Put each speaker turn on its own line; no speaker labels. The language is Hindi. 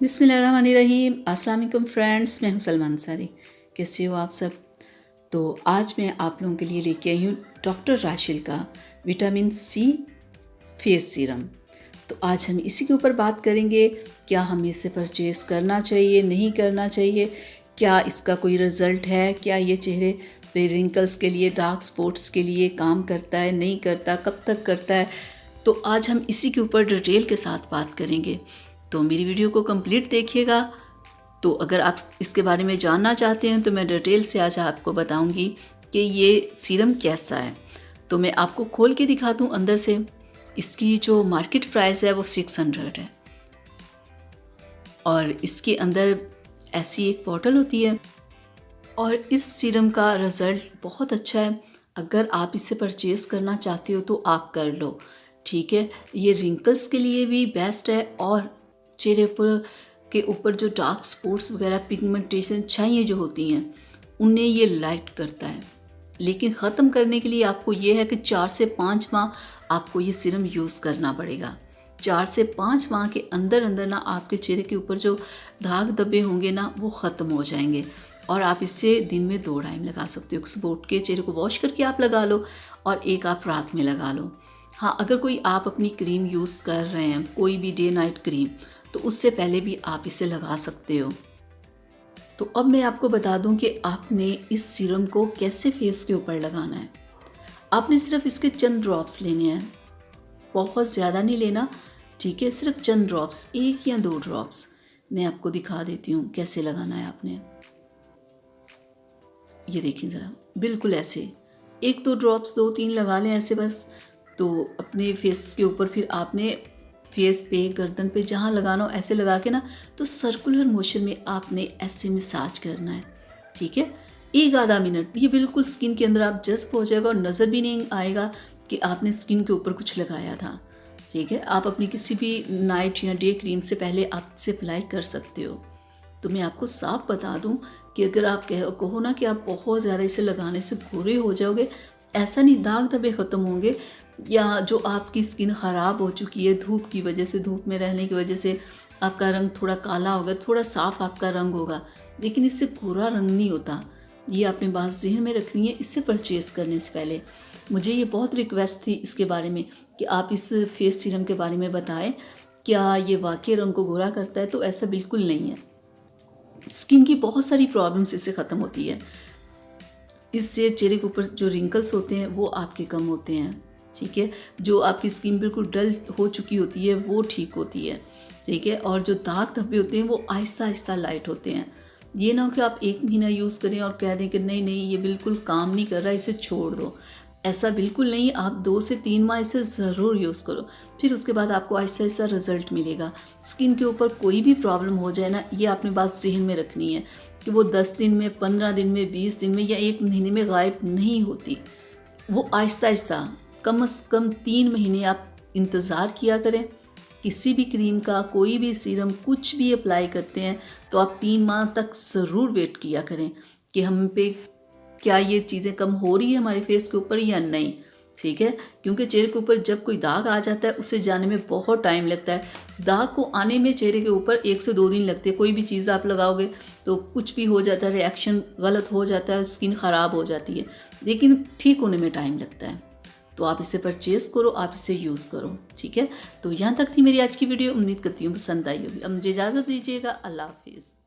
बिस्मिल्लाहिर्रहमानिर्रहीम। अस्सलाम वालेकुम फ्रेंड्स, मैं हूं सलमा अंसारी। कैसे हो आप सब? तो आज मैं आप लोगों के लिए लेके आई हूँ डॉक्टर राशिल का विटामिन सी फेस सीरम। तो आज हम इसी के ऊपर बात करेंगे, क्या हमें इसे परचेज़ करना चाहिए, नहीं करना चाहिए, क्या इसका कोई रिज़ल्ट है, क्या ये चेहरे पे रिंकल्स के लिए, डार्क स्पॉट्स के लिए काम करता है, नहीं करता, कब तक करता है। तो आज हम इसी के ऊपर डिटेल के साथ बात करेंगे। तो मेरी वीडियो को कंप्लीट देखिएगा। तो अगर आप इसके बारे में जानना चाहते हैं तो मैं डिटेल से आज आपको बताऊंगी कि ये सीरम कैसा है। तो मैं आपको खोल के दिखा दूं अंदर से। इसकी जो मार्केट प्राइस है वो 600 है और इसके अंदर ऐसी एक बॉटल होती है और इस सीरम का रिज़ल्ट बहुत अच्छा है। अगर आप इसे परचेज़ करना चाहते हो तो आप कर लो, ठीक है। ये रिंकल्स के लिए भी बेस्ट है और चेहरे पर के ऊपर जो डार्क स्पॉट्स वगैरह, पिगमेंटेशन, छाइयाँ जो होती हैं, उन्हें ये लाइट करता है। लेकिन ख़त्म करने के लिए आपको ये है कि 4 से 5 माह आपको ये सीरम यूज़ करना पड़ेगा। 4 से 5 माह के अंदर अंदर ना आपके चेहरे के ऊपर जो दाग धब्बे होंगे ना वो ख़त्म हो जाएंगे। और आप इससे दिन में 2 टाइम लगा सकते हो। सुबह उठ के चेहरे को वॉश करके आप लगा लो और एक आप रात में लगा लो। हाँ, अगर कोई आप अपनी क्रीम यूज़ कर रहे हैं, कोई भी डे नाइट क्रीम, तो उससे पहले भी आप इसे लगा सकते हो। तो अब मैं आपको बता दूं कि आपने इस सीरम को कैसे फेस के ऊपर लगाना है। आपने सिर्फ इसके चंद ड्रॉप्स लेने हैं, बहुत ज़्यादा नहीं लेना, ठीक है। सिर्फ चंद ड्रॉप्स, 1 या 2 ड्रॉप्स। मैं आपको दिखा देती हूँ कैसे लगाना है आपने। ये देखिए ज़रा, बिल्कुल ऐसे 1-2 ड्रॉप्स, 2-3 लगा लें ऐसे बस। तो अपने फेस के ऊपर फिर आपने फेस पे, गर्दन पे, जहाँ लगाना हो ऐसे लगा के ना, तो सर्कुलर मोशन में आपने ऐसे मसाज करना है, ठीक है। 1 आधा मिनट, ये बिल्कुल स्किन के अंदर आप जज्ब हो जाएगा और नज़र भी नहीं आएगा कि आपने स्किन के ऊपर कुछ लगाया था, ठीक है। आप अपनी किसी भी नाइट या डे क्रीम से पहले आप इसे अप्लाई कर सकते हो। तो मैं आपको साफ बता दूं कि अगर आप कहो ना कि आप बहुत ज़्यादा इसे लगाने से गोरे हो जाओगे, ऐसा नहीं, दाग धब्बे ख़त्म होंगे। या जो आपकी स्किन ख़राब हो चुकी है धूप की वजह से, धूप में रहने की वजह से आपका रंग थोड़ा काला होगा, थोड़ा साफ आपका रंग होगा, लेकिन इससे गोरा रंग नहीं होता। ये आपने बात जहन में रखनी है इससे परचेज़ करने से पहले। मुझे ये बहुत रिक्वेस्ट थी इसके बारे में कि आप इस फेस सीरम के बारे में बताएं, क्या ये वाकई रंग को गोरा करता है? तो ऐसा बिल्कुल नहीं है। स्किन की बहुत सारी प्रॉब्लम्स इससे ख़त्म होती है। इससे चेहरे के ऊपर जो रिंकल्स होते हैं वो आपके कम होते हैं, ठीक है। जो आपकी स्किन बिल्कुल डल हो चुकी होती है वो ठीक होती है, ठीक है। और जो दाग धब्बे होते हैं वो आहिस्ता आहिस्ता लाइट होते हैं। ये ना हो कि आप 1 महीना यूज़ करें और कह दें कि नहीं नहीं ये बिल्कुल काम नहीं कर रहा, इसे छोड़ दो। ऐसा बिल्कुल नहीं, आप 2 से 3 माह इसे ज़रूर यूज़ करो, फिर उसके बाद आपको आहिस्ता आहिस्ता रिज़ल्ट मिलेगा। स्किन के ऊपर कोई भी प्रॉब्लम हो जाए ना, ये आपने बात ज़हन में रखनी है कि वो 10 दिन में, 15 दिन में, 20 दिन में या 1 महीने में गायब नहीं होती। वो आहिस्ता आहिस्ता, कम से कम 3 महीने आप इंतज़ार किया करें। किसी भी क्रीम का, कोई भी सीरम, कुछ भी अप्लाई करते हैं तो आप 3 माह तक ज़रूर वेट किया करें कि हम पे क्या ये चीज़ें कम हो रही है हमारे फेस के ऊपर या नहीं, ठीक है। क्योंकि चेहरे के ऊपर जब कोई दाग आ जाता है उसे जाने में बहुत टाइम लगता है। दाग को आने में चेहरे के ऊपर 1 से 2 दिन लगते हैं। कोई भी चीज़ आप लगाओगे तो कुछ भी हो जाता है, रिएक्शन गलत हो जाता है, स्किन ख़राब हो जाती है, लेकिन ठीक होने में टाइम लगता है। तो आप इसे परचेज़ करो, आप इसे यूज़ करो, ठीक है। तो यहाँ तक थी मेरी आज की वीडियो। उम्मीद करती हूँ पसंद आई होगी। अब मुझे इजाज़त दीजिएगा। अल्लाह हाफिज़।